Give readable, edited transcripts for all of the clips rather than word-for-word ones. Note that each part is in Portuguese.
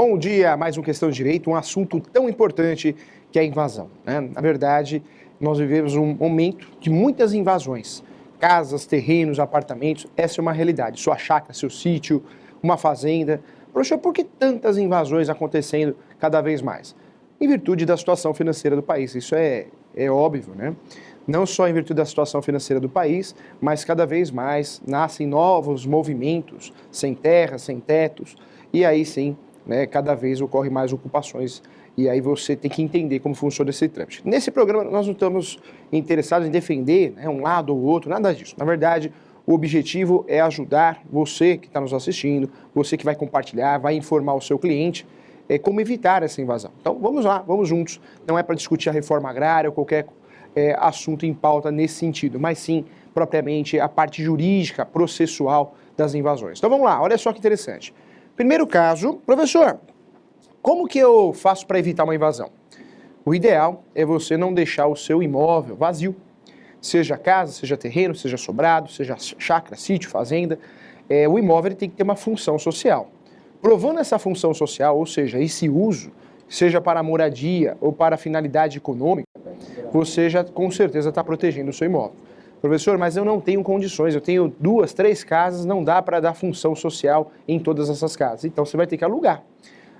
Bom dia, mais um Questão de Direito, um assunto tão importante que é a invasão, né? Na verdade, nós vivemos um momento de muitas invasões. Casas, terrenos, apartamentos, essa é uma realidade. Sua chácara, seu sítio, uma fazenda. Professor, por que tantas invasões acontecendo cada vez mais? Em virtude da situação financeira do país, isso é óbvio, né? Não só em virtude da situação financeira do país, mas cada vez mais nascem novos movimentos, sem terra, sem tetos, e aí sim, né, cada vez ocorrem mais ocupações, e aí você tem que entender como funciona esse trâmite. Nesse programa nós não estamos interessados em defender, né, um lado ou outro, nada disso. Na verdade, o objetivo é ajudar você que está nos assistindo, você que vai compartilhar, vai informar o seu cliente, como evitar essa invasão. Então vamos lá, vamos juntos. Não é para discutir a reforma agrária ou qualquer assunto em pauta nesse sentido, mas sim propriamente a parte jurídica, processual das invasões. Então vamos lá, olha só que interessante. Primeiro caso, professor, como que eu faço para evitar uma invasão? O ideal é você não deixar o seu imóvel vazio, seja casa, seja terreno, seja sobrado, seja chácara, sítio, fazenda. O imóvel tem que ter uma função social. Provando essa função social, ou seja, esse uso, seja para moradia ou para finalidade econômica, você já com certeza está protegendo o seu imóvel. Professor, mas eu não tenho condições, eu tenho 2, 3 casas, não dá para dar função social em todas essas casas. Então você vai ter que alugar.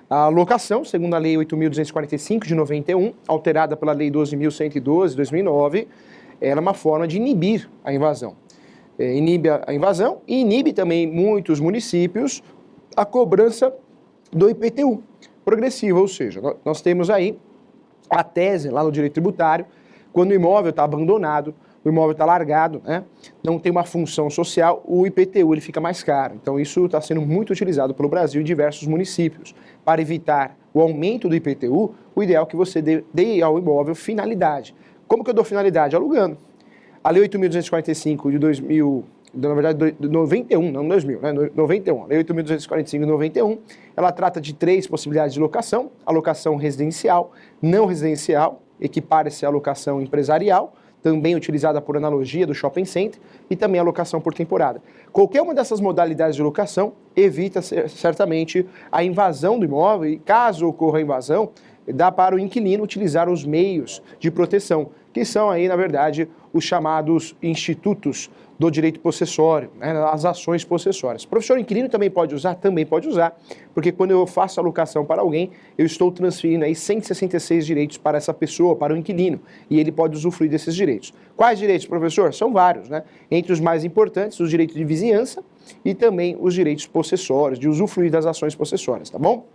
A locação, segundo a Lei 8.245 de 91, alterada pela Lei 12.112 de 2009, era uma forma de inibir a invasão. Inibe a invasão e inibe também muitos municípios a cobrança do IPTU progressivo, ou seja, nós temos aí a tese lá no direito tributário, quando o imóvel está abandonado, o imóvel está largado, né, não tem uma função social, o IPTU ele fica mais caro. Então isso está sendo muito utilizado pelo Brasil em diversos municípios. Para evitar o aumento do IPTU, o ideal é que você dê ao imóvel finalidade. Como que eu dou finalidade? Alugando. A Lei 8.245 de 2000, na verdade, 91, não 2000, né? 91. A Lei 8.245 de 91, ela trata de 3 possibilidades de locação: a locação residencial, não residencial, equipara-se à locação empresarial, também utilizada por analogia do shopping center, e também a locação por temporada. Qualquer uma dessas modalidades de locação evita certamente a invasão do imóvel, e caso ocorra a invasão, dá para o inquilino utilizar os meios de proteção, que são aí, na verdade, os chamados institutos do direito possessório, né, as ações possessórias. O professor inquilino também pode usar? Também pode usar, porque quando eu faço a locação para alguém, eu estou transferindo aí 166 direitos para essa pessoa, para o inquilino, e ele pode usufruir desses direitos. Quais direitos, professor? São vários, né? Entre os mais importantes, os direitos de vizinhança e também os direitos possessórios, de usufruir das ações possessórias, tá bom?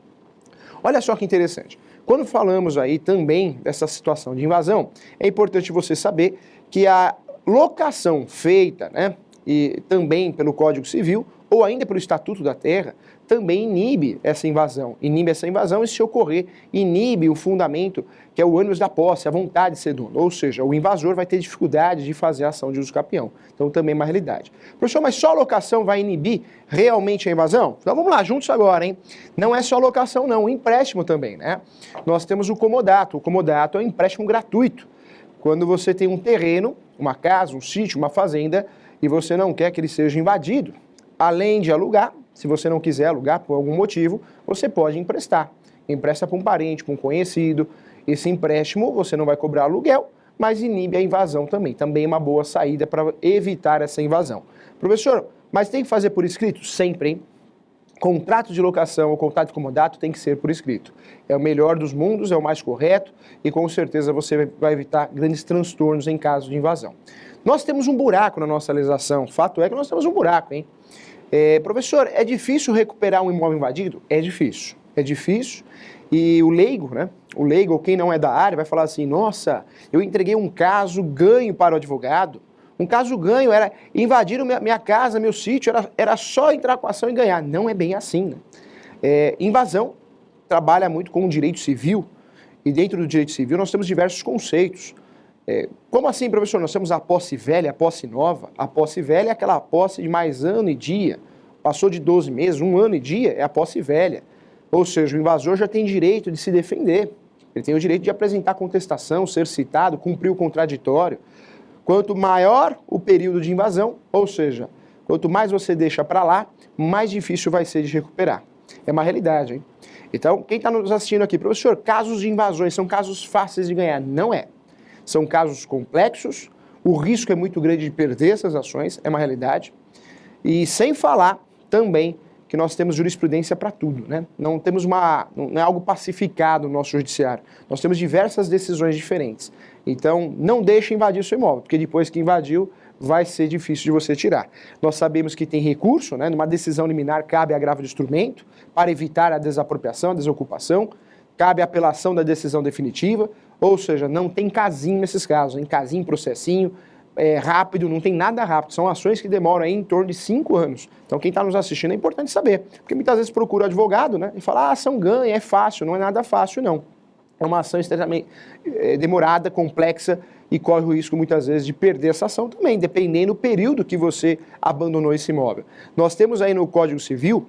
Olha só que interessante. Quando falamos aí também dessa situação de invasão, é importante você saber que a locação feita, né, e também pelo Código Civil, ou ainda pelo Estatuto da Terra, também inibe essa invasão. Inibe essa invasão e, se ocorrer, inibe o fundamento, que é o ânimos da posse, a vontade de ser dono. Ou seja, o invasor vai ter dificuldade de fazer a ação de uso capião. Então, também é uma realidade. Professor, mas só a locação vai inibir realmente a invasão? Então, vamos lá, juntos agora, hein? Não é só a locação, não. O empréstimo também, né? Nós temos o comodato. O comodato é um empréstimo gratuito. Quando você tem um terreno, uma casa, um sítio, uma fazenda, e você não quer que ele seja invadido, além de alugar, se você não quiser alugar por algum motivo, você pode emprestar. Empresta para um parente, para um conhecido. Esse empréstimo você não vai cobrar aluguel, mas inibe a invasão também. Também é uma boa saída para evitar essa invasão. Professor, mas tem que fazer por escrito? Sempre, hein? Contrato de locação ou contrato de comodato tem que ser por escrito. É o melhor dos mundos, é o mais correto e com certeza você vai evitar grandes transtornos em caso de invasão. Nós temos um buraco na nossa legislação. Fato é que nós temos um buraco, hein? Professor, é difícil recuperar um imóvel invadido? É difícil. É difícil. E o leigo, né? O leigo, ou quem não é da área, vai falar assim: nossa, eu entreguei um caso ganho para o advogado. Um caso ganho era invadir minha casa, meu sítio, era só entrar com a ação e ganhar. Não é bem assim, né? Invasão trabalha muito com o direito civil, e dentro do direito civil nós temos diversos conceitos. Como assim, professor? Nós temos a posse velha, a posse nova. A posse velha é aquela posse de mais ano e dia. Passou de 12 meses, 1 ano e dia, é a posse velha. Ou seja, o invasor já tem direito de se defender. Ele tem o direito de apresentar contestação, ser citado, cumprir o contraditório. Quanto maior o período de invasão, ou seja, quanto mais você deixa para lá, mais difícil vai ser de recuperar. É uma realidade, hein? Então, quem está nos assistindo aqui, professor, casos de invasões são casos fáceis de ganhar? Não é. São casos complexos, o risco é muito grande de perder essas ações, é uma realidade. E sem falar também que nós temos jurisprudência para tudo, né? Não é algo pacificado no nosso judiciário. Nós temos diversas decisões diferentes. Então, não deixe invadir o seu imóvel, porque depois que invadiu, vai ser difícil de você tirar. Nós sabemos que tem recurso, né? Numa decisão liminar cabe agravo de instrumento para evitar a desapropriação, a desocupação, cabe a apelação da decisão definitiva, ou seja, não tem casinho nesses casos, tem casinho, processinho, rápido, não tem nada rápido, são ações que demoram aí em torno de 5 anos. Então quem está nos assistindo é importante saber, porque muitas vezes procura o advogado, né, e fala, ação ganha, é fácil, não é nada fácil não. É uma ação extremamente demorada, complexa e corre o risco muitas vezes de perder essa ação também, dependendo do período que você abandonou esse imóvel. Nós temos aí no Código Civil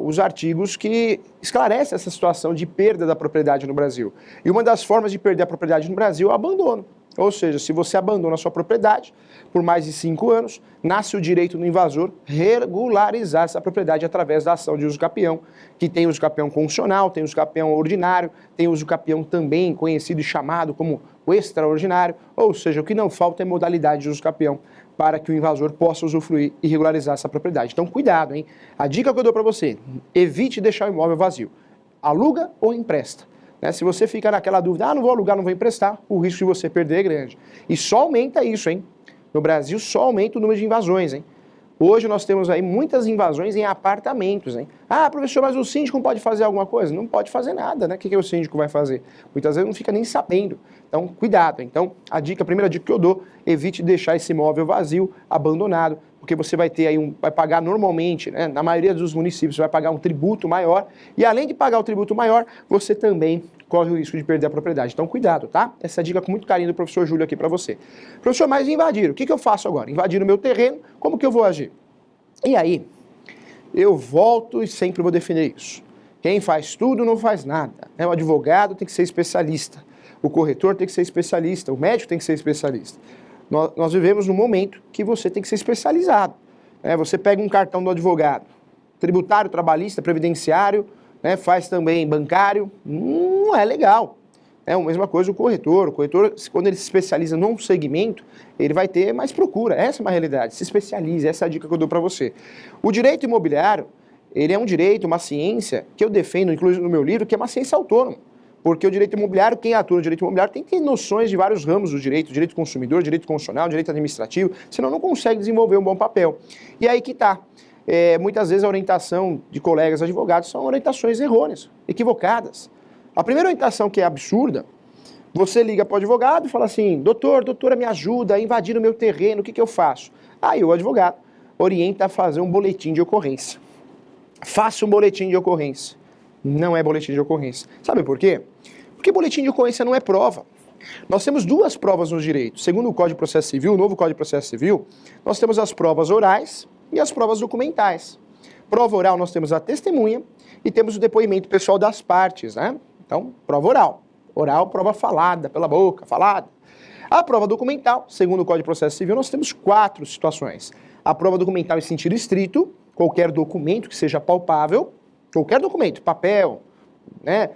os artigos que esclarecem essa situação de perda da propriedade no Brasil. E uma das formas de perder a propriedade no Brasil é o abandono. Ou seja, se você abandona a sua propriedade por mais de 5 anos, nasce o direito do invasor regularizar essa propriedade através da ação de uso capião, que tem uso capião constitucional, tem uso capião ordinário, tem uso capião também conhecido e chamado como o extraordinário, ou seja, o que não falta é modalidade de uso capião para que o invasor possa usufruir e regularizar essa propriedade. Então, cuidado, hein? A dica que eu dou para você, evite deixar o imóvel vazio. Aluga ou empresta. Se você fica naquela dúvida, não vou alugar, não vou emprestar, o risco de você perder é grande. E só aumenta isso, hein? No Brasil só aumenta o número de invasões, hein? Hoje nós temos aí muitas invasões em apartamentos, hein? Professor, mas o síndico não pode fazer alguma coisa? Não pode fazer nada, né? O que o síndico vai fazer? Muitas vezes não fica nem sabendo. Então, cuidado. Então, a primeira dica que eu dou, evite deixar esse imóvel vazio, abandonado, porque você vai ter aí vai pagar normalmente, né? Na maioria dos municípios, você vai pagar um tributo maior, e além de pagar o tributo maior, você também corre o risco de perder a propriedade. Então, cuidado, tá? Essa dica com muito carinho do professor Júlio aqui para você. Professor, mas invadiram. O que eu faço agora? Invadiram o meu terreno, como que eu vou agir? E aí, eu volto e sempre vou defender isso. Quem faz tudo não faz nada. O advogado tem que ser especialista. O corretor tem que ser especialista. O médico tem que ser especialista. Nós vivemos num momento que você tem que ser especializado. Você pega um cartão do advogado, tributário, trabalhista, previdenciário, faz também bancário, não é legal. A mesma coisa o corretor, quando ele se especializa num segmento, ele vai ter mais procura, essa é uma realidade, se especialize, essa é a dica que eu dou para você. O direito imobiliário, ele é um direito, uma ciência, que eu defendo, inclusive no meu livro, que é uma ciência autônoma, porque o direito imobiliário, quem atua no direito imobiliário tem que ter noções de vários ramos do direito consumidor, direito constitucional, direito administrativo, senão não consegue desenvolver um bom papel. E aí que está. Muitas vezes a orientação de colegas advogados são orientações errôneas, equivocadas. A primeira orientação que é absurda, você liga para o advogado e fala assim, doutora, me ajuda a invadir o meu terreno, o que eu faço? Aí o advogado orienta a fazer um boletim de ocorrência. Faça um boletim de ocorrência. Não é boletim de ocorrência. Sabe por quê? Porque boletim de ocorrência não é prova. Nós temos duas provas no direito. Segundo o Código de Processo Civil, o novo Código de Processo Civil, nós temos as provas orais e as provas documentais. Prova oral nós temos a testemunha e temos o depoimento pessoal das partes, né? Então, prova oral. Oral, prova falada, pela boca, falada. A prova documental, segundo o Código de Processo Civil, nós temos 4 situações. A prova documental em sentido estrito, qualquer documento que seja palpável, qualquer documento, papel, né?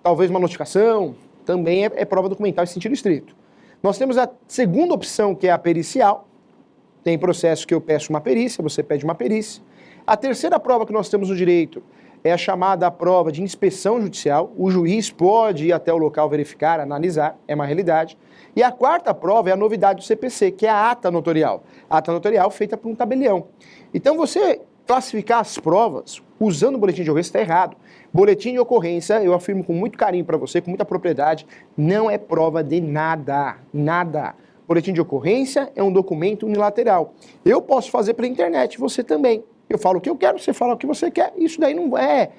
Talvez uma notificação, também é prova documental em sentido estrito. Nós temos a segunda opção, que é a pericial. Tem processo que eu peço uma perícia, você pede uma perícia. A terceira prova que nós temos no direito é a chamada prova de inspeção judicial. O juiz pode ir até o local verificar, analisar, é uma realidade. E a quarta prova é a novidade do CPC, que é a ata notorial. A ata notorial feita por um tabelião. Então você classificar as provas usando o boletim de ocorrência está errado. Boletim de ocorrência, eu afirmo com muito carinho para você, com muita propriedade, não é prova de nada, nada. Boletim de ocorrência é um documento unilateral. Eu posso fazer pela internet, você também. Eu falo o que eu quero, você fala o que você quer. Isso daí não é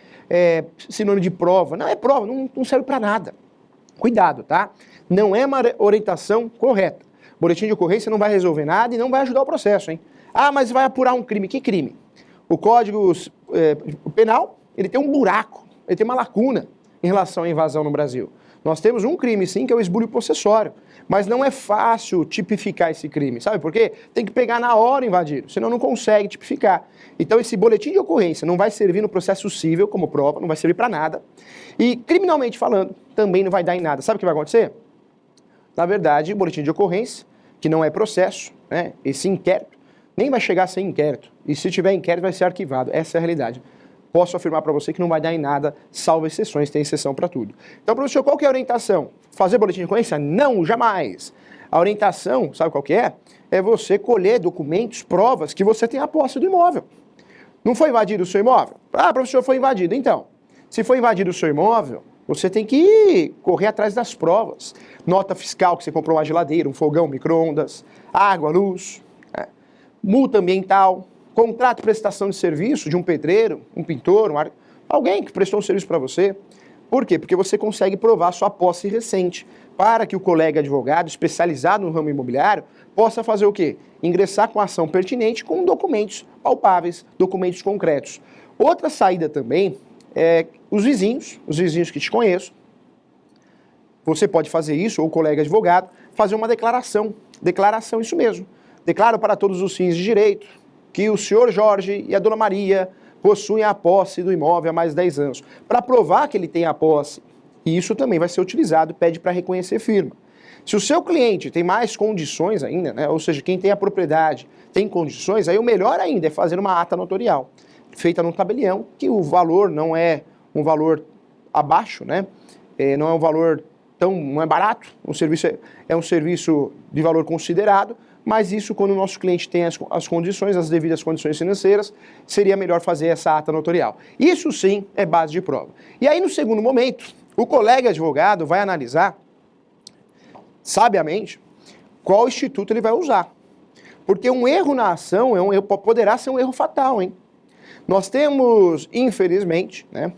sinônimo de prova. Não é prova, não serve para nada. Cuidado, tá? Não é uma orientação correta. Boletim de ocorrência não vai resolver nada e não vai ajudar o processo, hein? Mas vai apurar um crime. Que crime? O Código Penal, ele tem um buraco, ele tem uma lacuna em relação à invasão no Brasil. Nós temos um crime, sim, que é o esbulho possessório. Mas não é fácil tipificar esse crime. Sabe por quê? Tem que pegar na hora o invadido, senão não consegue tipificar. Então esse boletim de ocorrência não vai servir no processo civil como prova, não vai servir para nada. E criminalmente falando, também não vai dar em nada. Sabe o que vai acontecer? Na verdade, o boletim de ocorrência, que não é processo, né, esse inquérito, nem vai chegar a ser inquérito. E se tiver inquérito, vai ser arquivado. Essa é a realidade. Posso afirmar para você que não vai dar em nada, salvo exceções, tem exceção para tudo. Então, professor, qual que é a orientação? Fazer boletim de ocorrência? Não, jamais. A orientação, sabe qual que é? É você colher documentos, provas que você tem a posse do imóvel. Não foi invadido o seu imóvel? Ah, professor, foi invadido. Então, se foi invadido o seu imóvel, você tem que correr atrás das provas. Nota fiscal que você comprou uma geladeira, um fogão, micro-ondas, água, luz, multa ambiental, contrato de prestação de serviço de um pedreiro, um pintor, alguém que prestou um serviço para você. Por quê? Porque você consegue provar sua posse recente, para que o colega advogado especializado no ramo imobiliário possa fazer o quê? Ingressar com a ação pertinente com documentos palpáveis, documentos concretos. Outra saída também é os vizinhos que te conheço. Você pode fazer isso, ou o colega advogado, fazer uma declaração. Declaração, isso mesmo. Declaro para todos os fins de direito que o senhor Jorge e a dona Maria possuem a posse do imóvel há mais de 10 anos. Para provar que ele tem a posse, e isso também vai ser utilizado, pede para reconhecer firma. Se o seu cliente tem mais condições ainda, né, ou seja, quem tem a propriedade tem condições, aí o melhor ainda é fazer uma ata notarial, feita num tabelião, que o valor não é um valor abaixo, né, não é um valor não é barato, é um serviço de valor considerado, mas isso quando o nosso cliente tem as condições, as devidas condições financeiras, seria melhor fazer essa ata notarial. Isso sim é base de prova. E aí no segundo momento, o colega advogado vai analisar, sabiamente, qual instituto ele vai usar. Porque um erro na ação poderá ser um erro fatal, hein? Nós temos, infelizmente, né,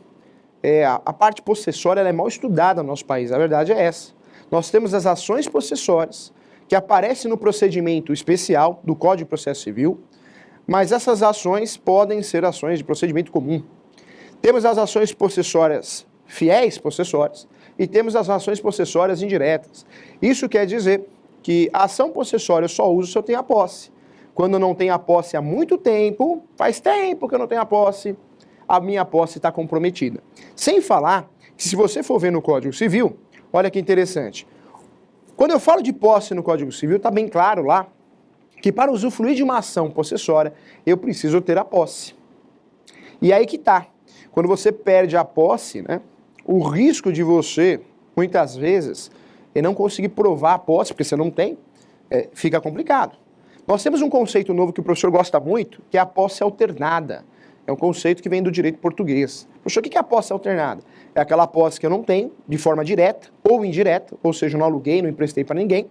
a parte possessória ela é mal estudada no nosso país, a verdade é essa. Nós temos as ações possessórias, que aparecem no procedimento especial do Código de Processo Civil, mas essas ações podem ser ações de procedimento comum. Temos as ações possessórias fiéis possessórias e temos as ações possessórias indiretas. Isso quer dizer que a ação possessória eu só uso se eu tenho a posse. Quando eu não tenho a posse há muito tempo, faz tempo que eu não tenho a minha posse está comprometida. Sem falar que se você for ver no Código Civil, olha que interessante. Quando eu falo de posse no Código Civil, está bem claro lá que para usufruir de uma ação possessória, eu preciso ter a posse. E aí que está. Quando você perde a posse, né, o risco de você, muitas vezes, não conseguir provar a posse, porque você não tem, fica complicado. Nós temos um conceito novo que o professor gosta muito, que é a posse alternada. É um conceito que vem do direito português. Professor, o que é a posse alternada? É aquela posse que eu não tenho, de forma direta ou indireta, ou seja, eu não aluguei, não emprestei para ninguém,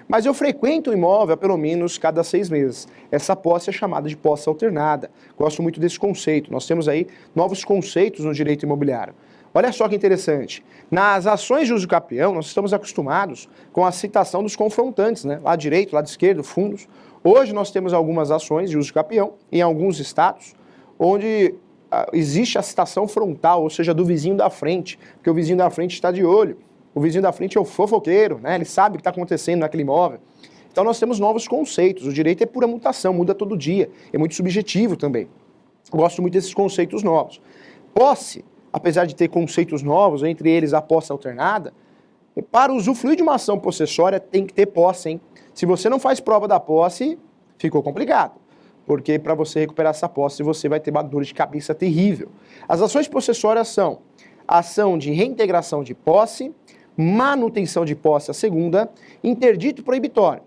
mas eu frequento o imóvel pelo menos cada 6 meses. Essa posse é chamada de posse alternada. Gosto muito desse conceito. Nós temos aí novos conceitos no direito imobiliário. Olha só que interessante. Nas ações de uso capião, nós estamos acostumados com a citação dos confrontantes, né? Lado direito, lado esquerdo, fundos. Hoje nós temos algumas ações de uso capião em alguns estados, onde existe a citação frontal, ou seja, do vizinho da frente, porque o vizinho da frente está de olho. O vizinho da frente é o fofoqueiro, né? Ele sabe o que está acontecendo naquele imóvel. Então nós temos novos conceitos. O direito é pura mutação, muda todo dia. É muito subjetivo também. Gosto muito desses conceitos novos. Posse, apesar de ter conceitos novos, entre eles a posse alternada, para usufruir de uma ação possessória tem que ter posse, hein? Se você não faz prova da posse, ficou complicado. Porque para você recuperar essa posse, você vai ter uma dor de cabeça terrível. As ações possessórias são ação de reintegração de posse, manutenção de posse a segunda, interdito proibitório.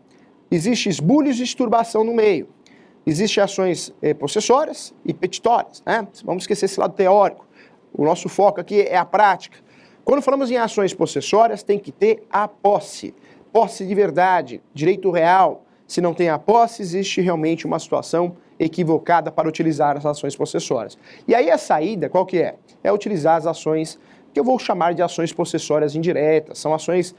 Existe esbulho e disturbação no meio. Existem ações possessórias e petitórias, né? Vamos esquecer esse lado teórico. O nosso foco aqui é a prática. Quando falamos em ações possessórias, tem que ter a posse. Posse de verdade, direito real. Se não tem a posse, existe realmente uma situação equivocada para utilizar as ações possessórias. E aí a saída, qual que é? É utilizar as ações que eu vou chamar de ações possessórias indiretas. São ações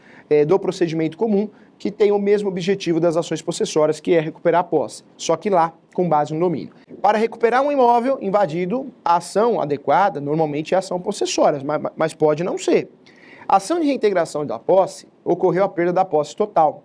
do procedimento comum que têm o mesmo objetivo das ações possessórias, que é recuperar a posse, só que lá com base no domínio. Para recuperar um imóvel invadido, a ação adequada normalmente é a ação possessória, mas pode não ser. A ação de reintegração da posse ocorreu a perda da posse total.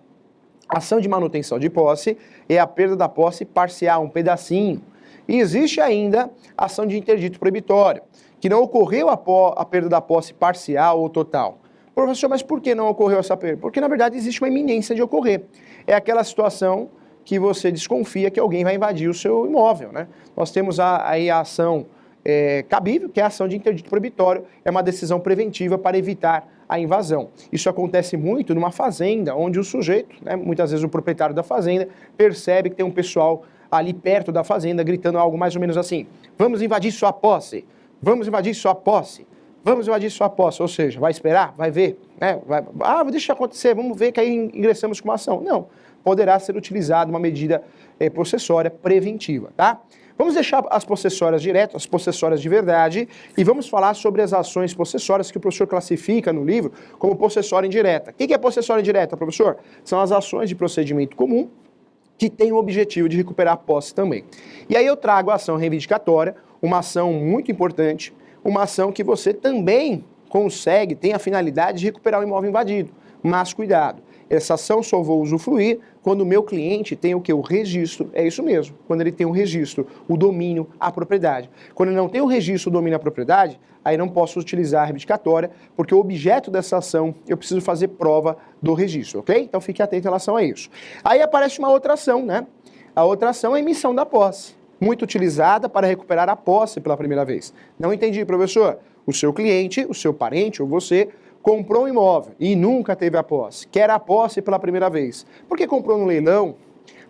A ação de manutenção de posse é a perda da posse parcial, um pedacinho. E existe ainda a ação de interdito proibitório, que não ocorreu a perda da posse parcial ou total. Professor, mas por que não ocorreu essa perda? Porque, na verdade, existe uma iminência de ocorrer. É aquela situação que você desconfia que alguém vai invadir o seu imóvel, né? Nós temos aí a ação cabível, que é a ação de interdito proibitório, é uma decisão preventiva para evitar a invasão. Isso acontece muito numa fazenda, onde o sujeito, né, muitas vezes o proprietário da fazenda, percebe que tem um pessoal ali perto da fazenda gritando algo mais ou menos assim: vamos invadir sua posse, vamos invadir sua posse, vamos invadir sua posse. Ou seja, vai esperar, vai ver, né? Deixa acontecer, vamos ver que aí ingressamos com uma ação. Não, poderá ser utilizada uma medida possessória preventiva, tá? Vamos deixar as possessórias diretas, as possessórias de verdade, e vamos falar sobre as ações possessórias que o professor classifica no livro como possessória indireta. O que é possessória indireta, professor? São as ações de procedimento comum que têm o objetivo de recuperar a posse também. E aí eu trago a ação reivindicatória, uma ação muito importante, uma ação que você também consegue, tem a finalidade de recuperar o imóvel invadido. Mas cuidado, essa ação só vou usufruir quando o meu cliente tem o que? O registro, é isso mesmo, quando ele tem o registro, o domínio, a propriedade. Quando ele não tem o registro, o domínio, a propriedade, aí não posso utilizar a reivindicatória, porque o objeto dessa ação, eu preciso fazer prova do registro, ok? Então fique atento em relação a isso. Aí aparece uma outra ação, né? A outra ação é a emissão da posse, muito utilizada para recuperar a posse pela primeira vez. Não entendi, professor? O seu cliente, o seu parente ou você comprou um imóvel e nunca teve a posse, quer a posse pela primeira vez. Por que comprou no leilão?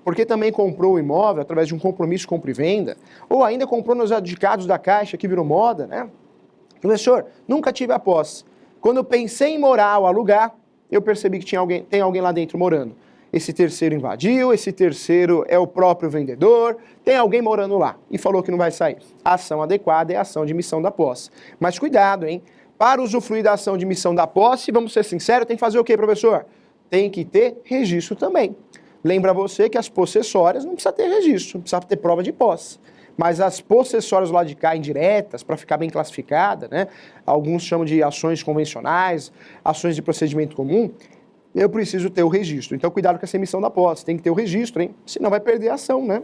Porque também comprou o imóvel através de um compromisso compra e venda, ou ainda comprou nos adjudicados da Caixa, que virou moda, né? Professor, nunca tive a posse. Quando eu pensei em morar ou alugar, eu percebi que tem alguém lá dentro morando. Esse terceiro invadiu, esse terceiro é o próprio vendedor, tem alguém morando lá e falou que não vai sair. A ação adequada é a ação de emissão da posse. Mas cuidado, hein? Para usufruir da ação de emissão da posse, vamos ser sinceros, tem que fazer o quê, professor? Tem que ter registro também. Lembra você que as possessórias não precisa ter registro, não precisa ter prova de posse. Mas as possessórias do lado de cá, indiretas, para ficar bem classificada, né? Alguns chamam de ações convencionais, ações de procedimento comum, eu preciso ter o registro. Então, cuidado com essa emissão da posse, tem que ter o registro, hein? Senão vai perder a ação, né?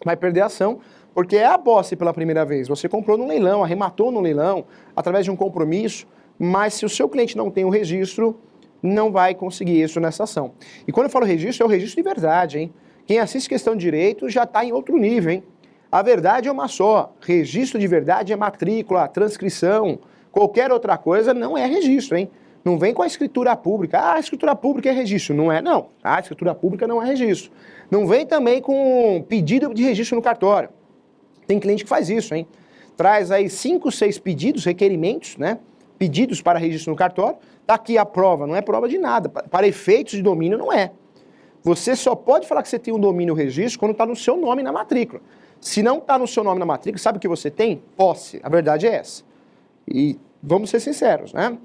Vai perder a ação, porque é a posse pela primeira vez. Você comprou no leilão, arrematou no leilão, através de um compromisso, mas se o seu cliente não tem o registro, não vai conseguir isso nessa ação. E quando eu falo registro, é o registro de verdade, hein? Quem assiste questão de direito já está em outro nível, hein? A verdade é uma só. Registro de verdade é matrícula, transcrição, qualquer outra coisa não é registro, hein? Não vem com a escritura pública. Ah, a escritura pública é registro. Não é, não. A escritura pública não é registro. Não vem também com pedido de registro no cartório. Tem cliente que faz isso, hein? Traz aí 5, 6 pedidos, requerimentos, né? Pedidos para registro no cartório. Tá aqui a prova. Não é prova de nada. Para efeitos de domínio, não é. Você só pode falar que você tem um domínio registro quando está no seu nome na matrícula. Se não está no seu nome na matrícula, sabe o que você tem? Posse. A verdade é essa. E vamos ser sinceros, né?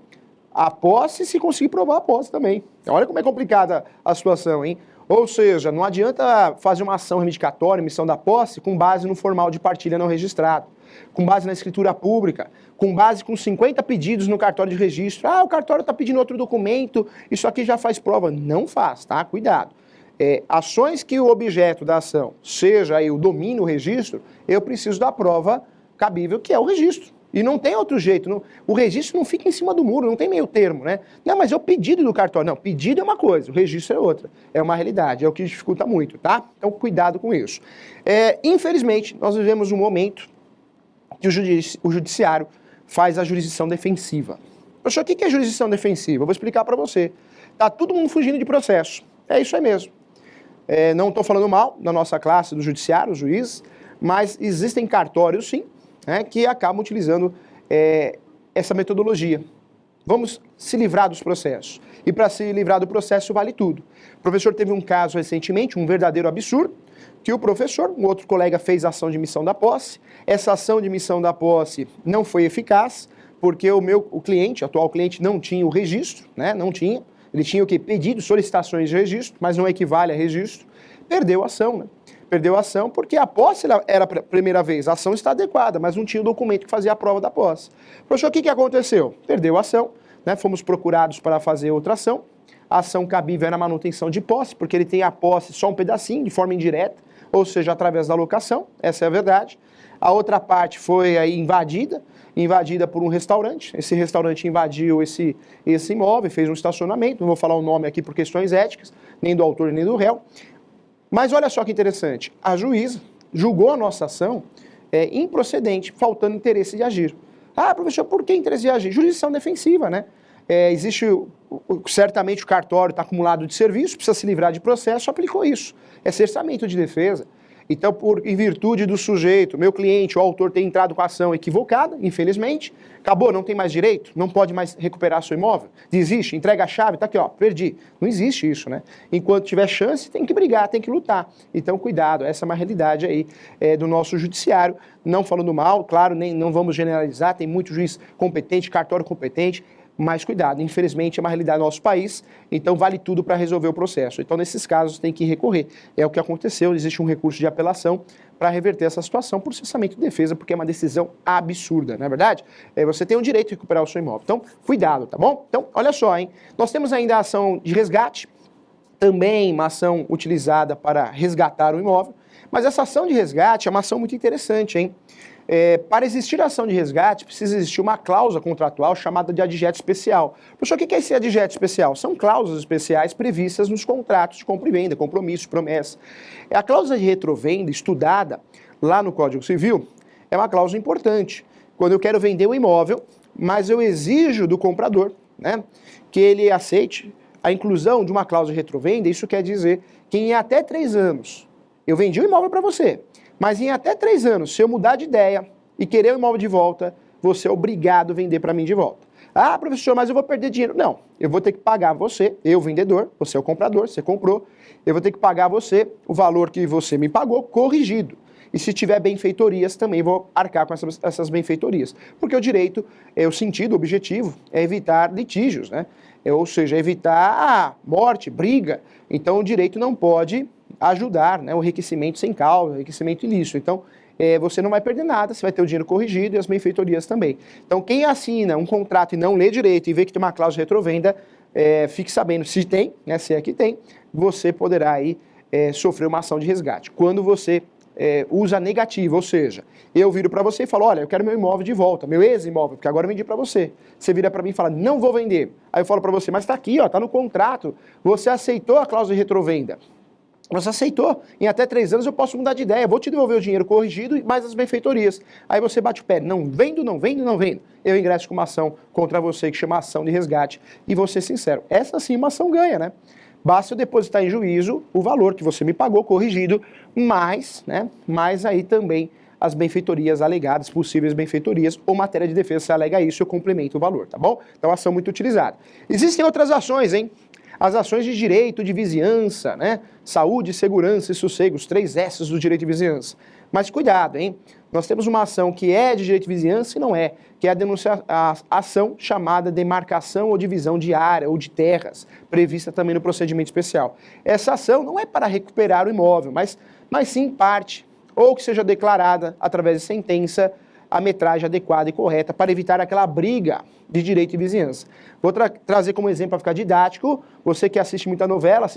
A posse, se conseguir provar a posse também. Olha como é complicada a situação, hein? Ou seja, não adianta fazer uma ação reivindicatória, emissão da posse, com base no formal de partilha não registrado, com base na escritura pública, com base com 50 pedidos no cartório de registro. Ah, o cartório está pedindo outro documento, isso aqui já faz prova. Não faz, tá? Cuidado. Ações que o objeto da ação seja aí o domínio, o registro, eu preciso da prova cabível, que é o registro. E não tem outro jeito, o registro não fica em cima do muro, não tem meio termo, né? Não, mas é o pedido do cartório. Não, pedido é uma coisa, o registro é outra. É uma realidade, é o que dificulta muito, tá? Então, cuidado com isso. Infelizmente, nós vivemos um momento que o judiciário faz a jurisdição defensiva. Professor, o que é jurisdição defensiva? Eu vou explicar para você. Tá todo mundo fugindo de processo. É isso aí mesmo. Não estou falando mal da nossa classe do judiciário, os juízes, mas existem cartórios, sim, que acabam utilizando essa metodologia. Vamos se livrar dos processos. E para se livrar do processo vale tudo. O professor teve um caso recentemente, um verdadeiro absurdo, que o professor, um outro colega, fez ação de emissão da posse. Essa ação de emissão da posse não foi eficaz, porque o cliente, atual cliente, não tinha o registro, né? Não tinha. Ele tinha o quê? Pedido, solicitações de registro, mas não equivale a registro. Perdeu a ação, né? Perdeu a ação porque a posse era a primeira vez, a ação está adequada, mas não tinha o documento que fazia a prova da posse. Professor, o que aconteceu? Perdeu a ação, né, fomos procurados para fazer outra ação. A ação cabível era a manutenção de posse, porque ele tem a posse só um pedacinho, de forma indireta, ou seja, através da locação, essa é a verdade. A outra parte foi aí invadida por um restaurante. Esse restaurante invadiu esse imóvel, fez um estacionamento, não vou falar o nome aqui por questões éticas, nem do autor nem do réu. Mas olha só que interessante, a juíza julgou a nossa ação improcedente, faltando interesse de agir. Ah, professor, por que interesse de agir? Jurisdição defensiva, né? Existe, certamente o cartório está acumulado de serviço, precisa se livrar de processo, aplicou isso. É cerceamento de defesa. Então, em virtude do sujeito, meu cliente, o autor ter entrado com a ação equivocada, infelizmente, acabou, não tem mais direito, não pode mais recuperar seu imóvel, desiste, entrega a chave, tá aqui, ó, perdi. Não existe isso, né? Enquanto tiver chance, tem que brigar, tem que lutar. Então, cuidado, essa é uma realidade aí do nosso judiciário, não falando mal, claro, não vamos generalizar, tem muito juiz competente, cartório competente, mas cuidado, infelizmente é uma realidade do nosso país, então vale tudo para resolver o processo. Então, nesses casos, tem que recorrer. É o que aconteceu, existe um recurso de apelação para reverter essa situação por cessamento de defesa, porque é uma decisão absurda, não é verdade? Você tem o direito de recuperar o seu imóvel. Então, cuidado, tá bom? Então, olha só, hein? Nós temos ainda a ação de resgate, também uma ação utilizada para resgatar o imóvel, mas essa ação de resgate é uma ação muito interessante, hein? Para existir a ação de resgate, precisa existir uma cláusula contratual chamada de adjeto especial. Professor, o que é esse adjeto especial? São cláusulas especiais previstas nos contratos de compra e venda, compromisso, promessa. A cláusula de retrovenda, estudada lá no Código Civil, é uma cláusula importante. Quando eu quero vender um imóvel, mas eu exijo do comprador, né, que ele aceite a inclusão de uma cláusula de retrovenda, isso quer dizer que em até 3 anos eu vendi o imóvel para você, mas em até 3 anos, se eu mudar de ideia e querer o imóvel de volta, você é obrigado a vender para mim de volta. Ah, professor, mas eu vou perder dinheiro. Não, eu vou ter que pagar você, eu vendedor, você é o comprador, você comprou, eu vou ter que pagar você o valor que você me pagou corrigido. E se tiver benfeitorias, também vou arcar com essas benfeitorias. Porque o direito, o sentido, o objetivo é evitar litígios, né? Ou seja, evitar a morte, briga. Então o direito não pode ajudar, né, o enriquecimento sem causa, o enriquecimento ilícito. Então, você não vai perder nada, você vai ter o dinheiro corrigido e as benfeitorias também. Então, quem assina um contrato e não lê direito e vê que tem uma cláusula de retrovenda, fique sabendo, se tem, né, se é que tem, você poderá aí sofrer uma ação de resgate. Quando você usa negativa, ou seja, eu viro para você e falo, olha, eu quero meu imóvel de volta, meu ex-imóvel, porque agora eu vendi para você. Você vira para mim e fala, não vou vender. Aí eu falo para você, mas está aqui, ó, está no contrato, você aceitou a cláusula de retrovenda. Você aceitou, em até 3 anos eu posso mudar de ideia, vou te devolver o dinheiro corrigido e mais as benfeitorias. Aí você bate o pé, não vendo, não vendo, não vendo. Eu ingresso com uma ação contra você que chama ação de resgate e vou ser sincero, essa sim uma ação ganha, né? Basta eu depositar em juízo o valor que você me pagou corrigido, mais aí também as benfeitorias alegadas, possíveis benfeitorias ou matéria de defesa, se alega isso, eu complemento o valor, tá bom? Então, ação muito utilizada. Existem outras ações, hein? As ações de direito de vizinhança, né? Saúde, segurança e sossego, os 3 S's do direito de vizinhança. Mas cuidado, hein? Nós temos uma ação que é de direito de vizinhança e não é, que é a ação chamada demarcação ou divisão de área ou de terras, prevista também no procedimento especial. Essa ação não é para recuperar o imóvel, mas sim parte, ou que seja declarada através de sentença, a metragem adequada e correta para evitar aquela briga de direito de vizinhança. Vou trazer como exemplo para ficar didático, você que assistiu muita novela,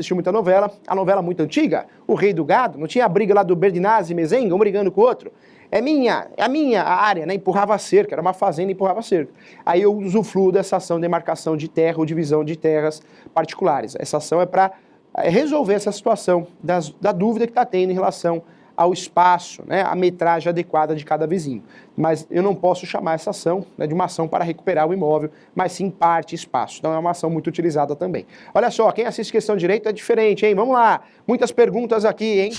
a novela muito antiga, O Rei do Gado, não tinha a briga lá do Berdinazzi e Mezenga, um brigando com o outro? É a minha área, né? Empurrava a cerca, era uma fazenda e empurrava a cerca. Aí eu usufruo dessa ação de demarcação de terra ou divisão de terras particulares. Essa ação é para resolver essa situação da dúvida que está tendo em relação ao espaço, né, a metragem adequada de cada vizinho. Mas eu não posso chamar essa ação, né, de uma ação para recuperar o imóvel, mas sim parte espaço. Então é uma ação muito utilizada também. Olha só, quem assiste Questão de Direito é diferente, hein? Vamos lá, muitas perguntas aqui, hein?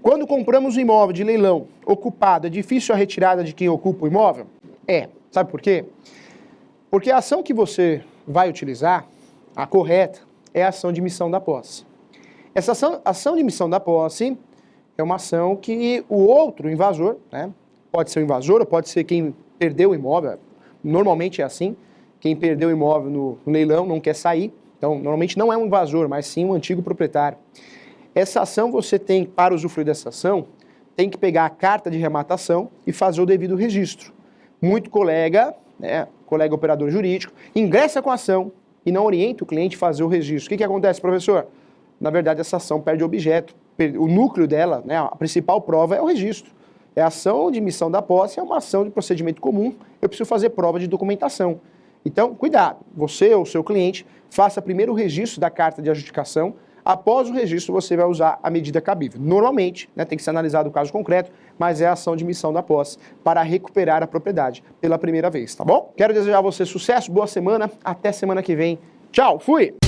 Quando compramos um imóvel de leilão ocupado, é difícil a retirada de quem ocupa o imóvel? Sabe por quê? Porque a ação que você vai utilizar, a correta, é a ação de missão da posse. Essa ação de missão da posse é uma ação que o outro invasor, né, pode ser o invasor ou pode ser quem perdeu o imóvel, normalmente é assim, quem perdeu o imóvel no leilão não quer sair, então normalmente não é um invasor, mas sim um antigo proprietário. Essa ação você tem, para usufruir dessa ação, tem que pegar a carta de rematação e fazer o devido registro. Muito colega, né, colega operador jurídico, ingressa com a ação e não orienta o cliente a fazer o registro. O que acontece, professor? Na verdade, essa ação perde objeto. O núcleo dela, né, a principal prova é o registro. É a ação de emissão da posse, é uma ação de procedimento comum. Eu preciso fazer prova de documentação. Então, cuidado. Você ou seu cliente, faça primeiro o registro da carta de adjudicação. Após o registro, você vai usar a medida cabível. Normalmente, né, tem que ser analisado o caso concreto, mas é a ação de emissão da posse para recuperar a propriedade pela primeira vez, tá bom? Quero desejar a você sucesso, boa semana, até semana que vem. Tchau, fui!